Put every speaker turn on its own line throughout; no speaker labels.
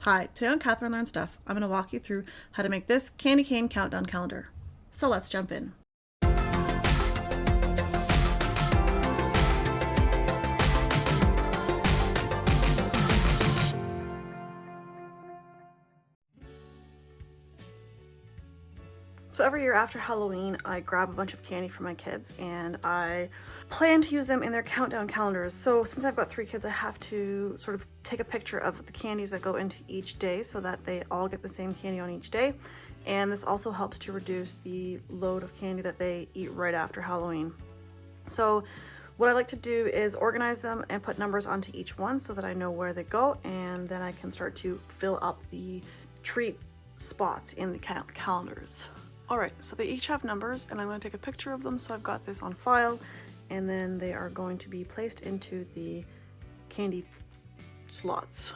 Hi, today on Catherine Learns Stuff, I'm going to walk you through how to make this candy cane countdown calendar. So let's jump in. So every year after Halloween, I grab a bunch of candy for my kids and I plan to use them in their countdown calendars. So since I've got 3 kids, I have to sort of take a picture of the candies that go into each day so that they all get the same candy on each day. And this also helps to reduce the load of candy that they eat right after Halloween. So what I like to do is organize them and put numbers onto each one so that I know where they go, and then I can start to fill up the treat spots in the calendars. Alright, so they each have numbers and I'm going to take a picture of them so I've got this on file, and then they are going to be placed into the candy slots.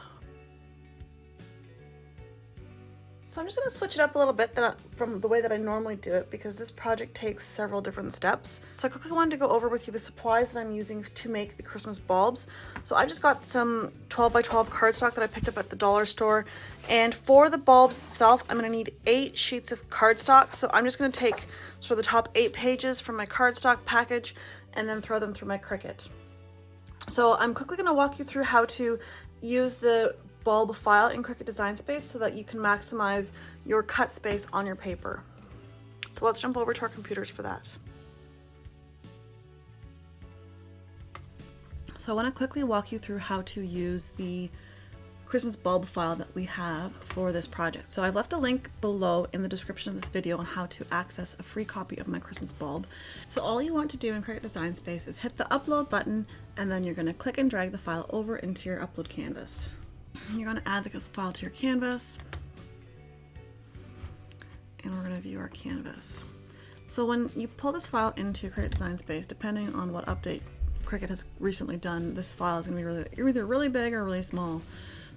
So I'm just going to switch it up a little bit from the way that I normally do it because this project takes several different steps. So I quickly wanted to go over with you the supplies that I'm using to make the Christmas bulbs. So I just got some 12 by 12 cardstock that I picked up at the dollar store. And for the bulbs itself, I'm going to need 8 sheets of cardstock. So I'm just going to take sort of the top 8 pages from my cardstock package and then throw them through my Cricut. So I'm quickly going to walk you through how to use the bulb file in Cricut Design Space so that you can maximize your cut space on your paper. So let's jump over to our computers for that. So I want to quickly walk you through how to use the Christmas bulb file that we have for this project. So I've left a link below in the description of this video on how to access a free copy of my Christmas bulb. So all you want to do in Cricut Design Space is hit the upload button, and then you're going to click and drag the file over into your upload canvas. You're going to add the file to your canvas, and we're going to view our canvas. So when you pull this file into Cricut Design Space, depending on what update Cricut has recently done, this file is going to be either really big or really small.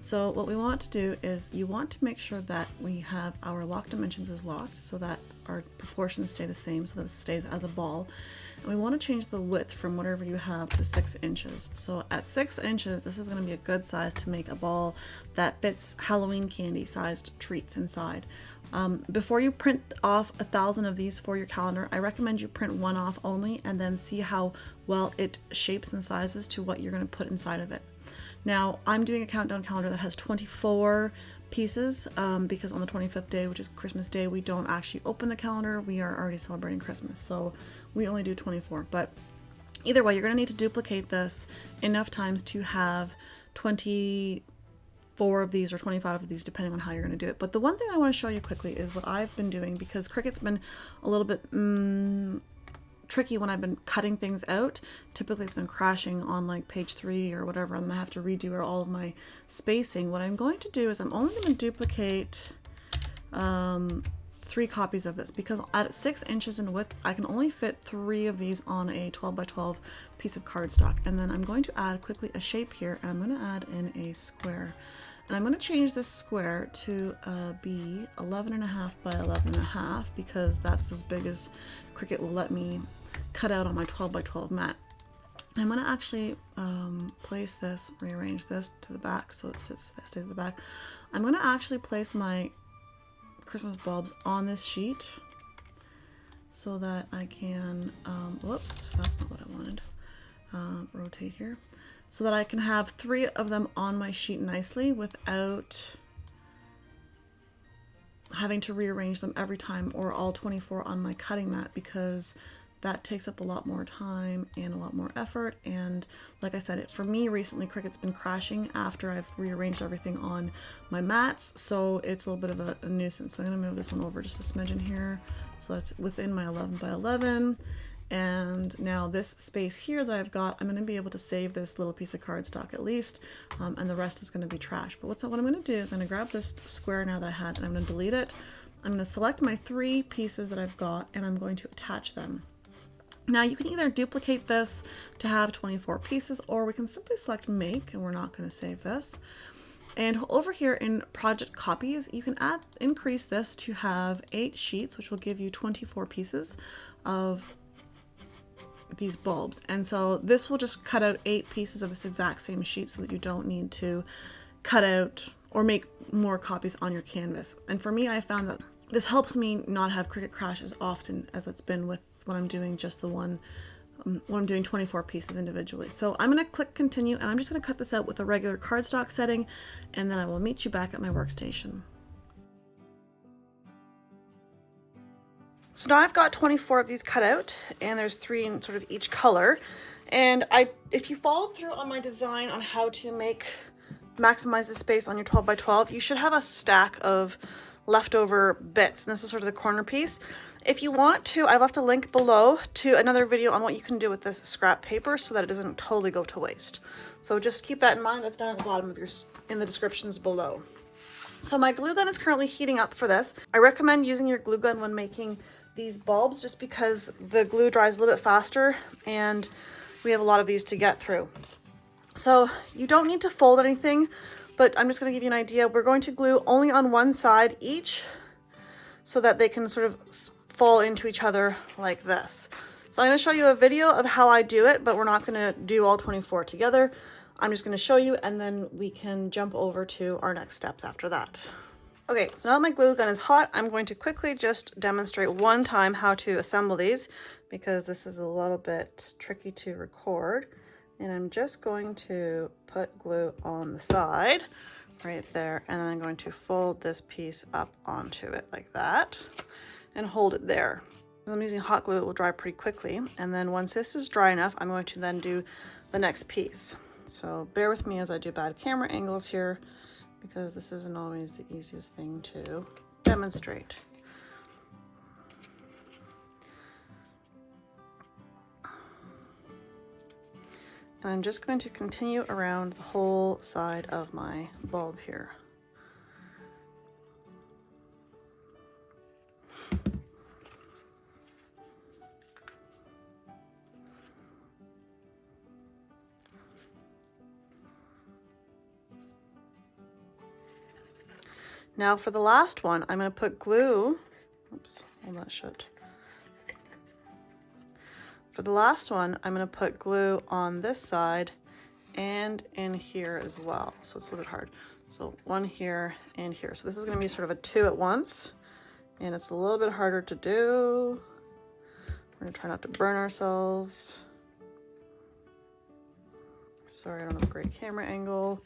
So what we want to do is you want to make sure that we have our lock dimensions is locked so that our proportions stay the same, so that it stays as a ball. And we want to change the width from whatever you have to 6 inches. So at 6 inches, this is going to be a good size to make a ball that fits Halloween candy sized treats inside. Before you print off 1,000 of these for your calendar, I recommend you print one off only and then see how well it shapes and sizes to what you're going to put inside of it. Now, I'm doing a countdown calendar that has 24 pieces because on the 25th day, which is Christmas Day, we don't actually open the calendar. We are already celebrating Christmas, so we only do 24. But either way, you're going to need to duplicate this enough times to have 24 of these or 25 of these, depending on how you're going to do it. But the one thing I want to show you quickly is what I've been doing, because Cricut's been a little bit tricky when I've been cutting things out. Typically it's been crashing on like page 3 or whatever, and then I have to redo all of my spacing. What I'm going to do is I'm only going to duplicate 3 copies of this, because at 6 inches in width I can only fit 3 of these on a 12 by 12 piece of cardstock. And then I'm going to add quickly a shape here, and I'm going to add in a square. And I'm going to change this square to be 11.5 by 11.5 because that's as big as Cricut will let me cut out on my 12 by 12 mat. I'm going to actually place this, rearrange this to the back so it stays at the back. I'm going to actually place my Christmas bulbs on this sheet so that I can, whoops, that's not what I wanted, rotate here, so that I can have 3 of them on my sheet nicely without having to rearrange them every time, or all 24 on my cutting mat, because that takes up a lot more time and a lot more effort. And like I said, for me recently, Cricut's been crashing after I've rearranged everything on my mats, so it's a little bit of a nuisance. So I'm going to move this one over just a smidgen here so that it's within my 11 by 11. And now this space here that I've got, I'm going to be able to save this little piece of cardstock at least, and the rest is going to be trash. But what I'm going to do is I'm going to grab this square now that I had, and I'm going to delete it. I'm going to select my 3 pieces that I've got, and I'm going to attach them. Now you can either duplicate this to have 24 pieces, or we can simply select make, and we're not going to save this. And over here in project copies, you can increase this to have 8 sheets, which will give you 24 pieces of these bulbs. And so this will just cut out 8 pieces of this exact same sheet so that you don't need to cut out or make more copies on your canvas. And for me, I found that this helps me not have Cricut crash as often as it's been with when I'm doing just the one, when I'm doing 24 pieces individually. So I'm going to click continue, and I'm just going to cut this out with a regular cardstock setting, and then I will meet you back at my workstation. So now I've got 24 of these cut out, and there's 3 in sort of each color. And if you followed through on my design on how to maximize the space on your 12 by 12, you should have a stack of leftover bits, and this is sort of the corner piece. If you want to, I've left a link below to another video on what you can do with this scrap paper so that it doesn't totally go to waste. So just keep that in mind. That's down at the bottom of in the descriptions below. So my glue gun is currently heating up for this. I recommend using your glue gun when making these bulbs just because the glue dries a little bit faster and we have a lot of these to get through. So you don't need to fold anything, but I'm just going to give you an idea. We're going to glue only on one side each so that they can sort of fall into each other like this. So I'm going to show you a video of how I do it, but we're not going to do all 24 together. I'm just going to show you, and then we can jump over to our next steps after that. Okay, so now that my glue gun is hot, I'm going to quickly just demonstrate one time how to assemble these because this is a little bit tricky to record. And I'm just going to put glue on the side right there, and then I'm going to fold this piece up onto it like that and hold it there. I'm using hot glue, it will dry pretty quickly. And then once this is dry enough, I'm going to then do the next piece. So bear with me as I do bad camera angles here because this isn't always the easiest thing to demonstrate. And I'm just going to continue around the whole side of my bulb here. Now for the last one, I'm going to put glue, oops, hold that shut. For the last one, I'm going to put glue on this side and in here as well. So it's a little bit hard. So one here and here. So this is going to be sort of a 2 at once, and it's a little bit harder to do. We're going to try not to burn ourselves. Sorry, I don't have a great camera angle.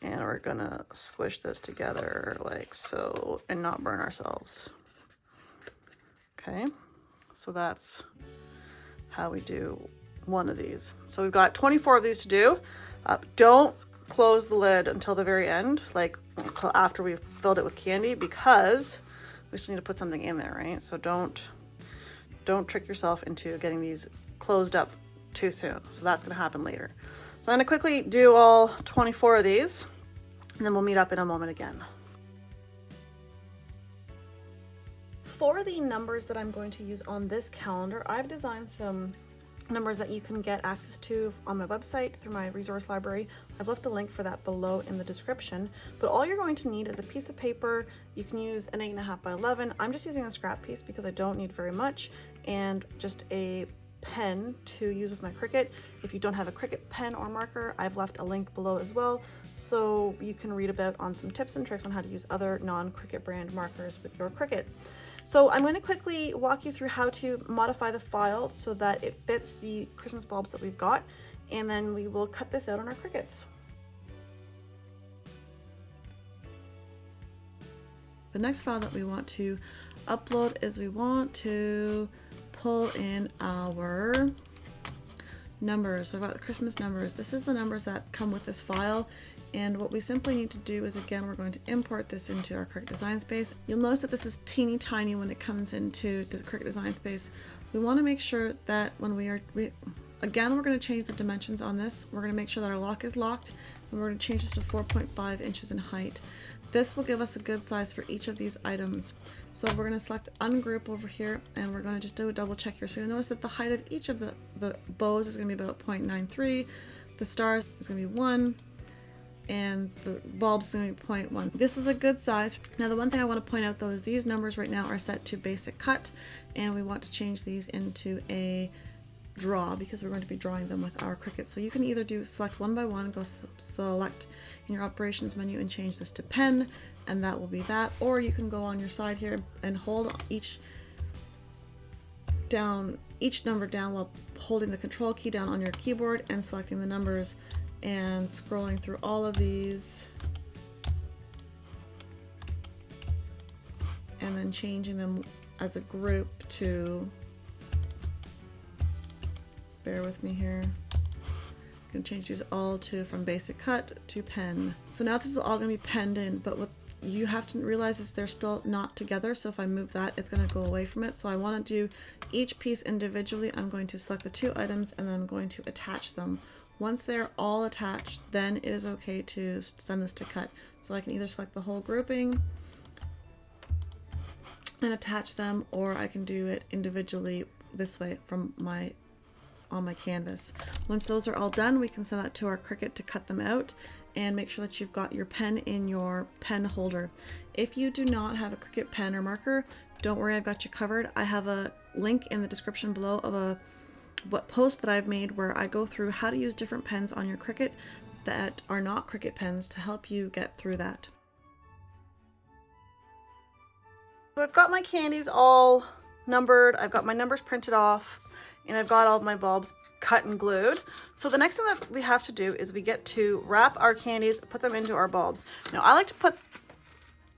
And we're going to squish this together like so and not burn ourselves. Okay, so that's how we do one of these. So we've got 24 of these to do. Don't close the lid until the very end, like until after we've filled it with candy, because we still need to put something in there, right? So don't trick yourself into getting these closed up too soon. So that's going to happen later. So I'm going to quickly do all 24 of these, and then we'll meet up in a moment again. For the numbers that I'm going to use on this calendar, I've designed some numbers that you can get access to on my website through my resource library. I've left a link for that below in the description, but all you're going to need is a piece of paper. You can use an 8.5 by 11. I'm just using a scrap piece because I don't need very much, and just a pen to use with my Cricut. If you don't have a Cricut pen or marker, I've left a link below as well, so you can read about on some tips and tricks on how to use other non-Cricut brand markers with your Cricut. So I'm going to quickly walk you through how to modify the file so that it fits the Christmas bulbs that we've got, and then we will cut this out on our Cricuts. The next file that we want to upload is we want to pull in our numbers. So I've got the Christmas numbers. This is the numbers that come with this file, and what we simply need to do is, again, we're going to import this into our Cricut Design Space. You'll notice that this is teeny tiny when it comes into Cricut Design Space. We want to make sure that when again, we're going to change the dimensions on this. We're going to make sure that our lock is locked, and we're going to change this to 4.5 inches in height. This will give us a good size for each of these items. So we're going to select ungroup over here, and we're going to just do a double check here. So you'll notice that the height of each of the bows is going to be about 0.93, the stars is going to be 1, and the bulbs is going to be 0.1. This is a good size. Now the one thing I want to point out though is these numbers right now are set to basic cut, and we want to change these into a draw, because we're going to be drawing them with our Cricut. So you can either do select one by one, go select in your operations menu and change this to pen, and that will be that. Or you can go on your side here and hold each number down while holding the control key down on your keyboard and selecting the numbers and scrolling through all of these and then changing them as a group to, bear with me here, I'm going to change these all to from basic cut to pen. So now this is all going to be penned in, but what you have to realize is they're still not together. So if I move that, it's going to go away from it. So I want to do each piece individually. I'm going to select the two items and then I'm going to attach them. Once they're all attached, then it is okay to send this to cut. So I can either select the whole grouping and attach them, or I can do it individually this way from on my canvas. Once those are all done, we can send that to our Cricut to cut them out, and make sure that you've got your pen in your pen holder. If you do not have a Cricut pen or marker, don't worry, I've got you covered. I have a link in the description below of a post that I've made where I go through how to use different pens on your Cricut that are not Cricut pens to help you get through that. So I've got my candies all numbered, I've got my numbers printed off, and I've got all of my bulbs cut and glued. So the next thing that we have to do is we get to wrap our candies, put them into our bulbs. Now I like to put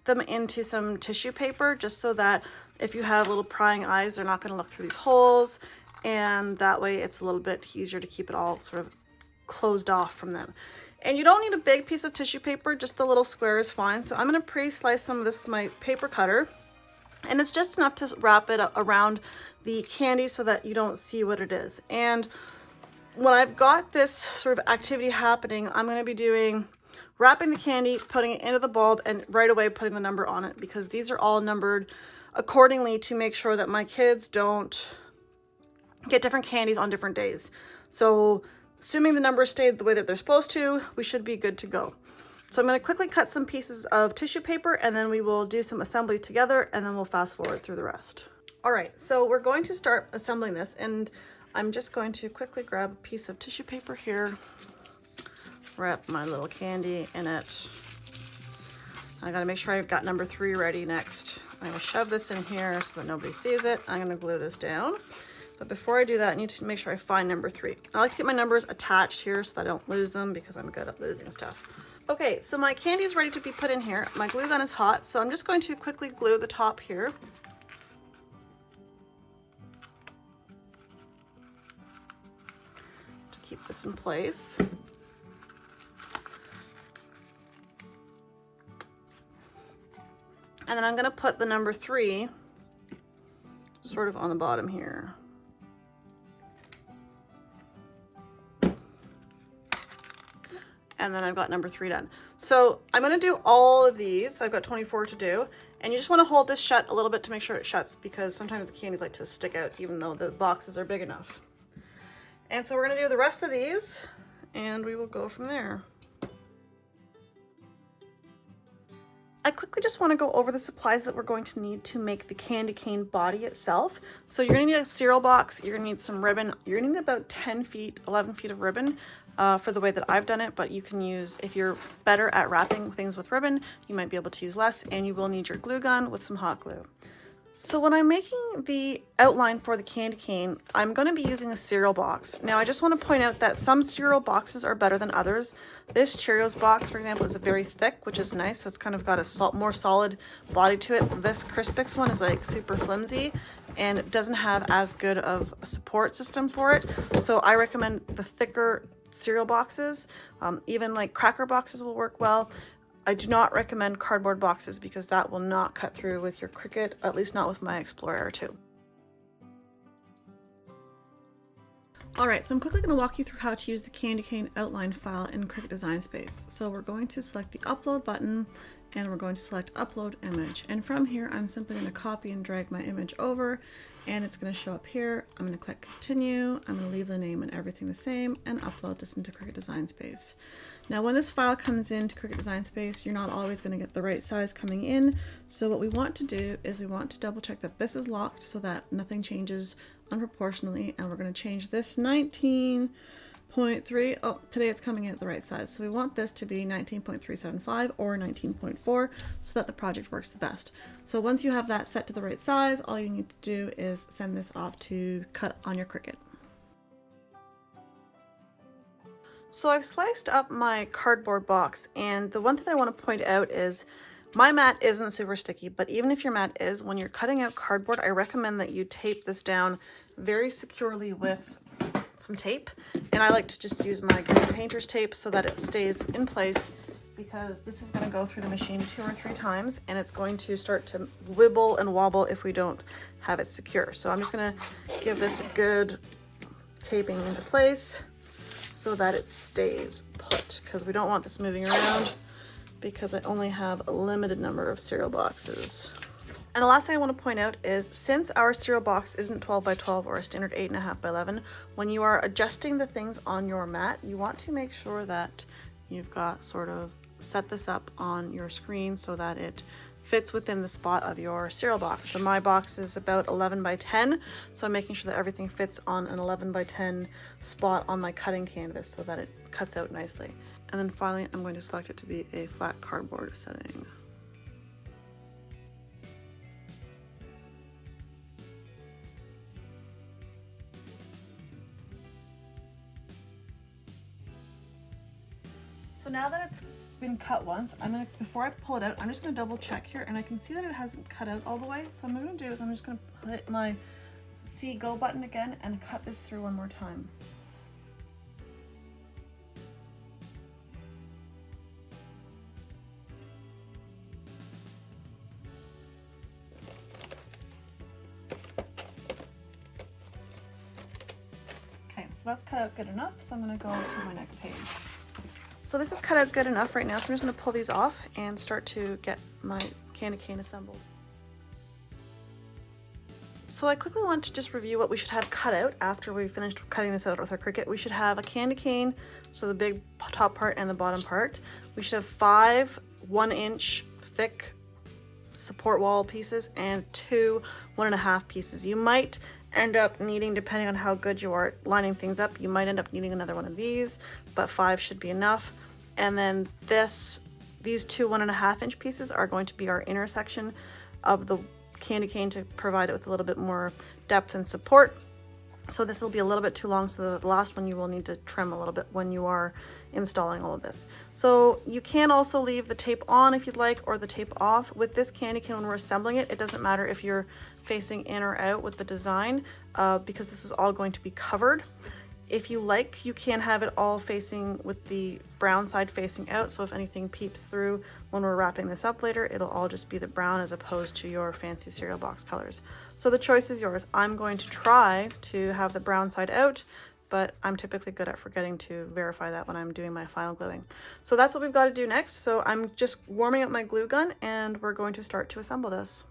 them into some tissue paper just so that if you have little prying eyes, they're not going to look through these holes, and that way it's a little bit easier to keep it all sort of closed off from them. And you don't need a big piece of tissue paper, just a little square is fine. So I'm going to pre-slice some of this with my paper cutter. And it's just enough to wrap it around the candy so that you don't see what it is. And when I've got this sort of activity happening, I'm going to be wrapping the candy, putting it into the bulb, and right away putting the number on it, because these are all numbered accordingly to make sure that my kids don't get different candies on different days. So assuming the numbers stayed the way that they're supposed to, we should be good to go. So I'm going to quickly cut some pieces of tissue paper, and then we will do some assembly together, and then we'll fast forward through the rest. All right, so we're going to start assembling this, and I'm just going to quickly grab a piece of tissue paper here, wrap my little candy in it. I got to make sure I've got number 3 ready next. I'm going to shove this in here so that nobody sees it. I'm going to glue this down. But before I do that, I need to make sure I find number 3. I like to get my numbers attached here so that I don't lose them, because I'm good at losing stuff. Okay, so my candy is ready to be put in here. My glue gun is hot, so I'm just going to quickly glue the top here. To keep this in place. And then I'm going to put the number 3 sort of on the bottom here. And then I've got number 3 done. So I'm going to do all of these. I've got 24 to do. And you just want to hold this shut a little bit to make sure it shuts, because sometimes the candies like to stick out even though the boxes are big enough. And so we're going to do the rest of these, and we will go from there. I quickly just want to go over the supplies that we're going to need to make the candy cane body itself. So you're going to need a cereal box, you're going to need some ribbon, you're going to need about 10 feet, 11 feet of ribbon for the way that I've done it, but you can use, if you're better at wrapping things with ribbon, you might be able to use less, and you will need your glue gun with some hot glue. So when I'm making the outline for the candy cane, I'm going to be using a cereal box. Now I just want to point out that some cereal boxes are better than others. This Cheerios box, for example, is very thick, which is nice. So it's kind of got a more solid body to it. This Crispix one is like super flimsy, and it doesn't have as good of a support system for it. So I recommend the thicker cereal boxes. Even like cracker boxes will work well. I do not recommend cardboard boxes because that will not cut through with your Cricut, at least not with my Explorer 2. Alright, so I'm quickly going to walk you through how to use the candy cane outline file in Cricut Design Space. So we're going to select the upload button and we're going to select upload image. And from here, I'm simply going to copy and drag my image over, and it's going to show up here. I'm going to click continue. I'm going to leave the name and everything the same and upload this into Cricut Design Space. Now, when this file comes into Cricut Design Space, you're not always going to get the right size coming in. So what we want to do is we want to double check that this is locked so that nothing changes unproportionately. And we're going to change this 19.3. Oh, today it's coming in at the right size. So we want this to be 19.375 or 19.4 so that the project works the best. So once you have that set to the right size, all you need to do is send this off to cut on your Cricut. So I've sliced up my cardboard box, and the one thing I want to point out is my mat isn't super sticky, but even if your mat is, when you're cutting out cardboard, I recommend that you tape this down very securely with some tape. And I like to just use my green painter's tape so that it stays in place, because this is going to go through the machine 2 or 3 times and it's going to start to wibble and wobble if we don't have it secure. So I'm just going to give this a good taping into place so that it stays put, because we don't want this moving around, because I only have a limited number of cereal boxes. And the last thing I want to point out is, since our cereal box isn't 12 by 12 or a standard 8.5 by 11, when you are adjusting the things on your mat, you want to make sure that you've got sort of set this up on your screen so that it fits within the spot of your cereal box. So my box is about 11 by 10, so I'm making sure that everything fits on an 11 by 10 spot on my cutting canvas so that it cuts out nicely. And then finally, I'm going to select it to be a flat cardboard setting. So now that it's been cut once, before I pull it out, I'm just gonna double check here, and I can see that it hasn't cut out all the way. So what I'm gonna do is I'm just gonna hit my C go button again and cut this through one more time. Okay, so that's cut out good enough. So I'm gonna go to my next page. So this is cut out good enough right now, so I'm just going to pull these off and start to get my candy cane assembled. So I quickly want to just review what we should have cut out after we finished cutting this out with our Cricut. We should have a candy cane, so the big top part and the bottom part. We should have 5 1-inch thick support wall pieces and 2 1.5 pieces. You might end up needing, depending on how good you are lining things up, you might end up needing another one of these, but 5 should be enough. And then these 2 1.5-inch pieces are going to be our intersection of the candy cane to provide it with a little bit more depth and support. So this will be a little bit too long, so the last one you will need to trim a little bit when you are installing all of this. So you can also leave the tape on if you'd like, or the tape off. With this candy cane, when we're assembling it, it doesn't matter if you're facing in or out with the design, because this is all going to be covered. If you like, you can have it all facing with the brown side facing out, so if anything peeps through when we're wrapping this up later, it'll all just be the brown as opposed to your fancy cereal box colors. So the choice is yours. I'm going to try to have the brown side out, but I'm typically good at forgetting to verify that when I'm doing my final gluing. So that's what we've got to do next. So I'm just warming up my glue gun, and we're going to start to assemble this.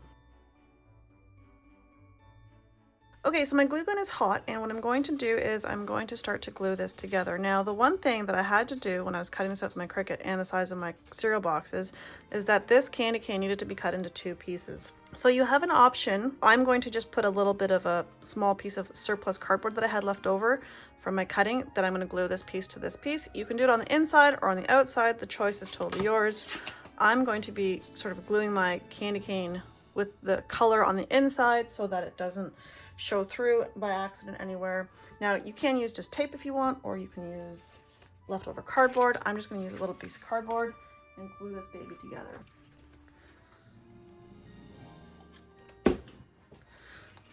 Okay, so my glue gun is hot, and what I'm going to do is I'm going to start to glue this together. Now, the one thing that I had to do when I was cutting this out with my Cricut and the size of my cereal boxes is that this candy cane needed to be cut into 2 pieces. So you have an option. I'm going to just put a little bit of a small piece of surplus cardboard that I had left over from my cutting, that I'm going to glue this piece to this piece. You can do it on the inside or on the outside. The choice is totally yours. I'm going to be sort of gluing my candy cane with the color on the inside so that it doesn't show through by accident anywhere. Now you can use just tape if you want, or you can use leftover cardboard. I'm just going to use a little piece of cardboard and glue this baby together.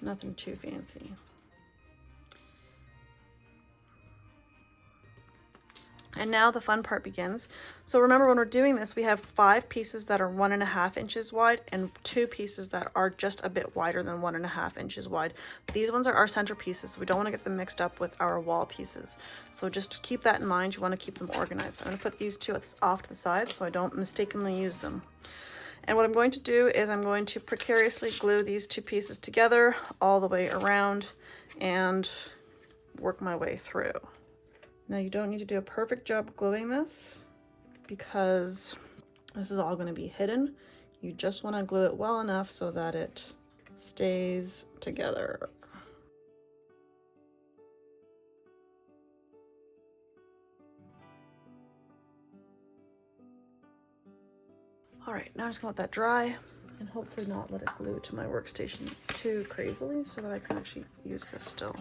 Nothing too fancy. And now the fun part begins. So remember, when we're doing this, we have 5 pieces that are 1.5 inches wide and 2 pieces that are just a bit wider than 1.5 inches wide. These ones are our center pieces, so we don't want to get them mixed up with our wall pieces. So just keep that in mind. You want to keep them organized. I'm going to put these 2 off to the side so I don't mistakenly use them. And what I'm going to do is I'm going to precariously glue these two pieces together all the way around and work my way through. Now you don't need to do a perfect job gluing this because this is all going to be hidden. You just want to glue it well enough so that it stays together. All right, now I'm just gonna let that dry and hopefully not let it glue to my workstation too crazily so that I can actually use this still.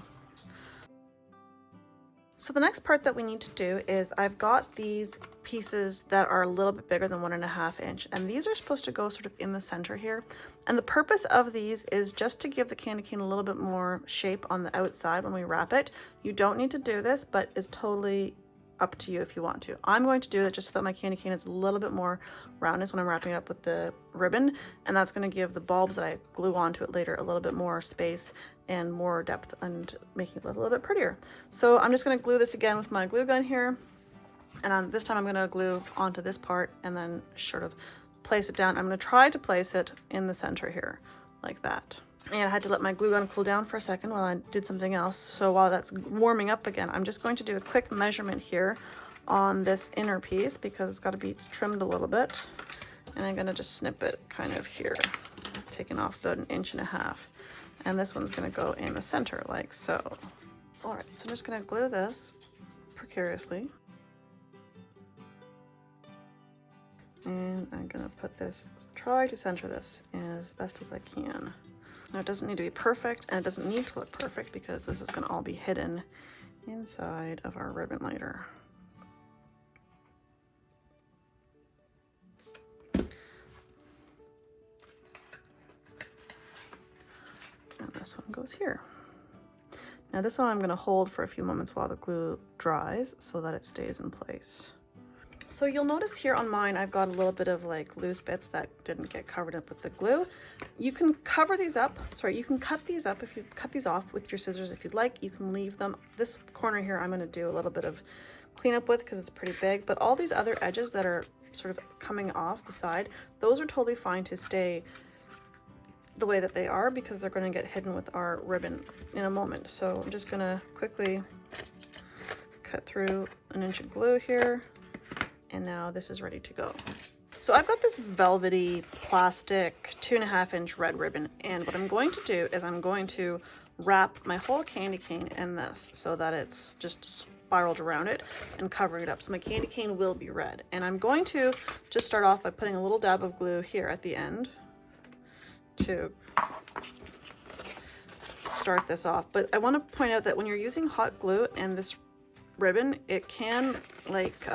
So the next part that we need to do is I've got these pieces that are a little bit bigger than 1.5 inch, and these are supposed to go sort of in the center here. And the purpose of these is just to give the candy cane a little bit more shape on the outside when we wrap it. You don't need to do this, but it's totally up to you if you want to. I'm going to do it just so that my candy cane is a little bit more roundness when I'm wrapping it up with the ribbon, and that's going to give the bulbs that I glue onto it later a little bit more space and more depth and making it a little bit prettier. So I'm just going to glue this again with my glue gun here, and this time I'm going to glue onto this part and then sort of place it down. I'm going to try to place it in the center here like that. And I had to let my glue gun cool down for a second while I did something else. So while that's warming up again, I'm just going to do a quick measurement here on this inner piece because it's got to be trimmed a little bit. And I'm going to just snip it kind of here, taking off the 1.5 inches. And this one's going to go in the center like so. All right, so I'm just going to glue this precariously. And I'm going to put this, try to center this as best as I can. Now it doesn't need to be perfect, and it doesn't need to look perfect because this is going to all be hidden inside of our ribbon later. And this one goes here. Now this one I'm going to hold for a few moments while the glue dries so that it stays in place. So you'll notice here on mine, I've got a little bit of like loose bits that didn't get covered up with the glue. You can cover these up, you can cut these up if you cut these off with your scissors if you'd like. You can leave them. This corner here I'm going to do a little bit of cleanup with because it's pretty big, but all these other edges that are sort of coming off the side, those are totally fine to stay the way that they are because they're going to get hidden with our ribbon in a moment. So I'm just going to quickly cut through 1 inch of glue here. And now this is ready to go. So I've got this velvety plastic 2.5 inch red ribbon, and what I'm going to do is I'm going to wrap my whole candy cane in this so that it's just spiraled around it and covering it up. So my candy cane will be red, and I'm going to just start off by putting a little dab of glue here at the end to start this off. But I want to point out that when you're using hot glue and this ribbon, it can like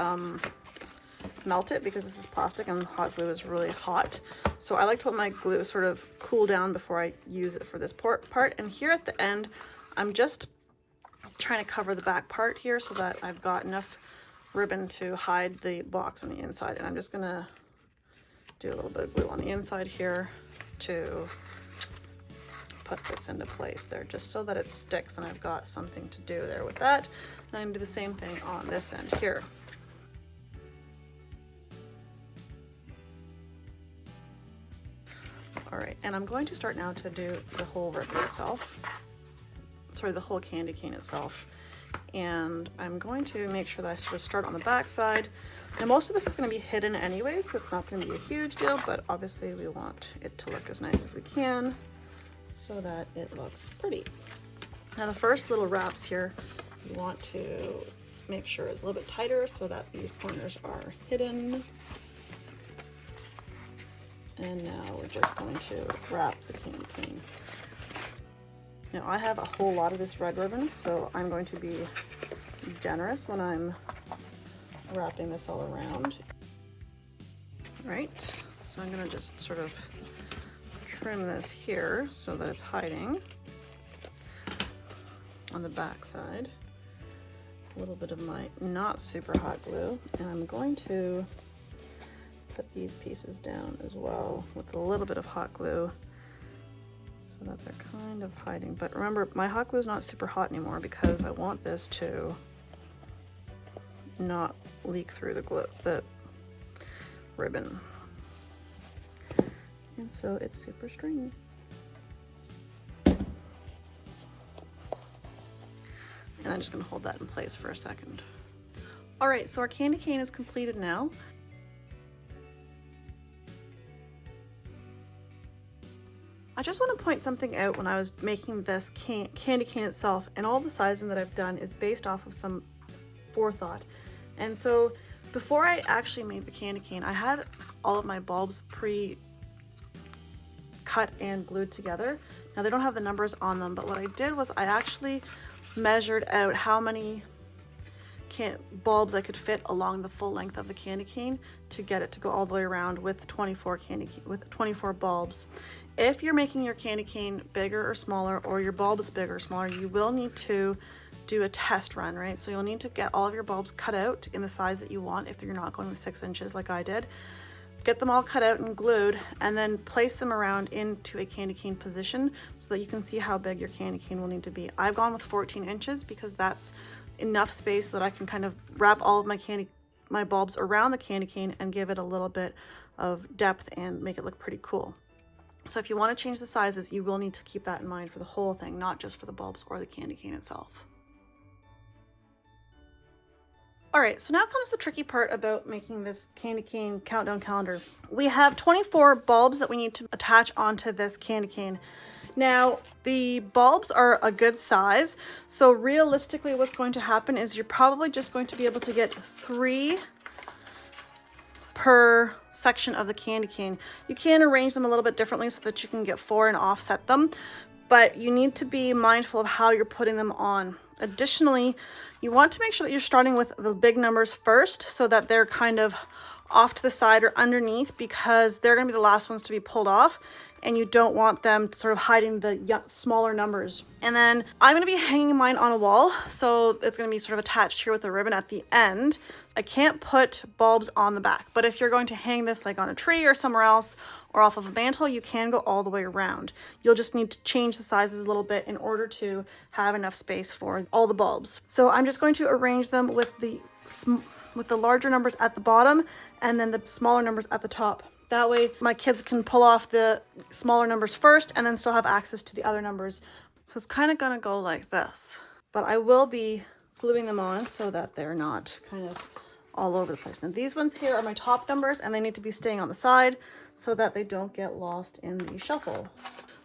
melt it because this is plastic and hot glue is really hot. So I like to let my glue sort of cool down before I use it for this part. And here at the end, I'm just trying to cover the back part here so that I've got enough ribbon to hide the box on the inside. And I'm just gonna do a little bit of glue on the inside here to put this into place there, just so that it sticks and I've got something to do there with that. And I'm gonna do the same thing on this end here. All right, and I'm going to start now to do the whole ribbon itself. Sorry, the whole candy cane itself. And I'm going to make sure that I sort of start on the back side. And most of this is going to be hidden anyway, so it's not going to be a huge deal, but obviously we want it to look as nice as we can so that it looks pretty. Now the first little wraps here, you want to make sure it's a little bit tighter so that these corners are hidden. And now we're just going to wrap the candy cane. Now I have a whole lot of this red ribbon, so I'm going to be generous when I'm wrapping this all around. All right, so I'm gonna just sort of trim this here so that it's hiding on the back side. A little bit of my not super hot glue, and I'm going to put these pieces down as well with a little bit of hot glue so that they're kind of hiding. But remember, my hot glue is not super hot anymore because I want this to not leak through the glue, the ribbon. and so it's super stringy. And I'm just gonna hold that in place for a second. All right, so our candy cane is completed now. I just want to point something out. When I was making this candy cane itself, and all the sizing that I've done is based off of some forethought. And so before I actually made the candy cane, I had all of my bulbs pre-cut and glued together. Now they don't have the numbers on them, but what I did was I actually measured out how many bulbs I could fit along the full length of the candy cane to get it to go all the way around with 24 bulbs. If you're making your candy cane bigger or smaller, or your bulb is bigger or smaller, you will need to do a test run, right? So you'll need to get all of your bulbs cut out in the size that you want if you're not going with 6 inches like I did. Get them all cut out and glued, and then place them around into a candy cane position so that you can see how big your candy cane will need to be. I've gone with 14 inches because that's enough space that I can kind of wrap all of my bulbs around the candy cane and give it a little bit of depth and make it look pretty cool. So if you want to change the sizes, you will need to keep that in mind for the whole thing, not just for the bulbs or the candy cane itself. All right, so now comes the tricky part about making this candy cane countdown calendar. We have 24 bulbs that we need to attach onto this candy cane. Now, the bulbs are a good size, so realistically what's going to happen is you're probably just going to be able to get 3 per section of the candy cane. You can arrange them a little bit differently so that you can get 4 and offset them, but you need to be mindful of how you're putting them on. Additionally, you want to make sure that you're starting with the big numbers first so that they're kind of off to the side or underneath, because they're going to be the last ones to be pulled off, and you don't want them sort of hiding the smaller numbers. And then I'm going to be hanging mine on a wall, so it's going to be sort of attached here with a ribbon at the end. I can't put bulbs on the back, but if you're going to hang this like on a tree or somewhere else or off of a mantle, you can go all the way around. You'll just need to change the sizes a little bit in order to have enough space for all the bulbs. So I'm just going to arrange them with the larger numbers at the bottom and then the smaller numbers at the top. That way my kids can pull off the smaller numbers first and then still have access to the other numbers. So it's kind of going to go like this, but I will be gluing them on so that they're not kind of all over the place. Now these ones here are my top numbers, and they need to be staying on the side so that they don't get lost in the shuffle.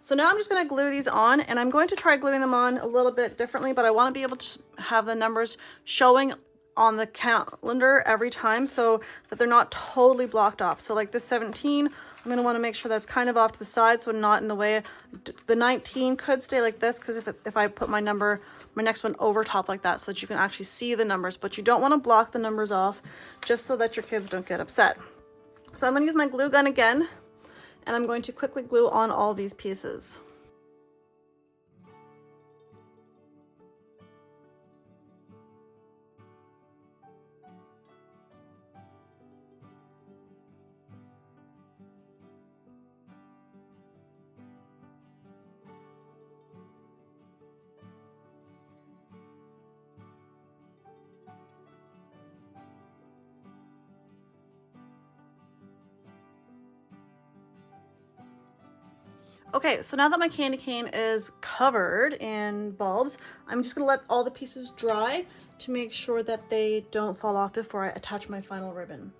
So now I'm just going to glue these on, and I'm going to try gluing them on a little bit differently, but I want to be able to have the numbers showing on the calendar every time so that they're not totally blocked off. So like this 17, I'm going to want to make sure that's kind of off to the side so not in the way. The 19 could stay like this, because if I put my next one over top like that so that you can actually see the numbers, but you don't want to block the numbers off just so that your kids don't get upset. So I'm going to use my glue gun again, and I'm going to quickly glue on all these pieces. Okay, so now that my candy cane is covered in bulbs, I'm just gonna let all the pieces dry to make sure that they don't fall off before I attach my final ribbon.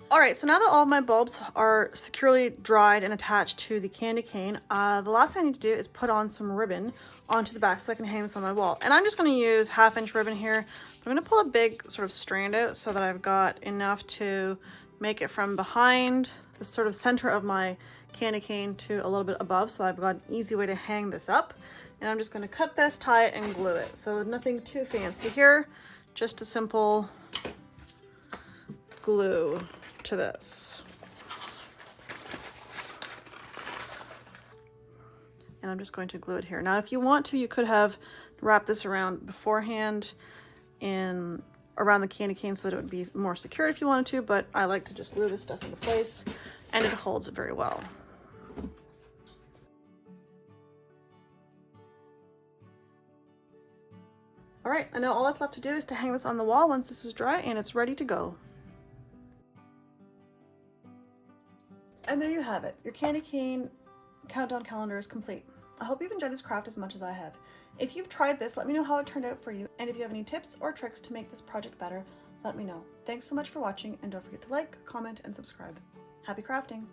All right, so now that all of my bulbs are securely dried and attached to the candy cane, the last thing I need to do is put on some ribbon onto the back so I can hang this on my wall. And I'm just gonna use 1/2 inch ribbon here. I'm gonna pull a big sort of strand out so that I've got enough to make it from behind the sort of center of my candy cane to a little bit above, so I've got an easy way to hang this up. And I'm just gonna cut this, tie it, and glue it. So nothing too fancy here, just a simple glue to this. And I'm just going to glue it here. Now, if you want to, you could have wrapped this around beforehand around the candy cane so that it would be more secure if you wanted to, but I like to just glue this stuff into place, and it holds it very well. All right, and now all that's left to do is to hang this on the wall once this is dry and it's ready to go. And there you have it. Your candy cane countdown calendar is complete. I hope you've enjoyed this craft as much as I have. If you've tried this, let me know how it turned out for you. And if you have any tips or tricks to make this project better, let me know. Thanks so much for watching, and don't forget to like, comment, and subscribe. Happy crafting!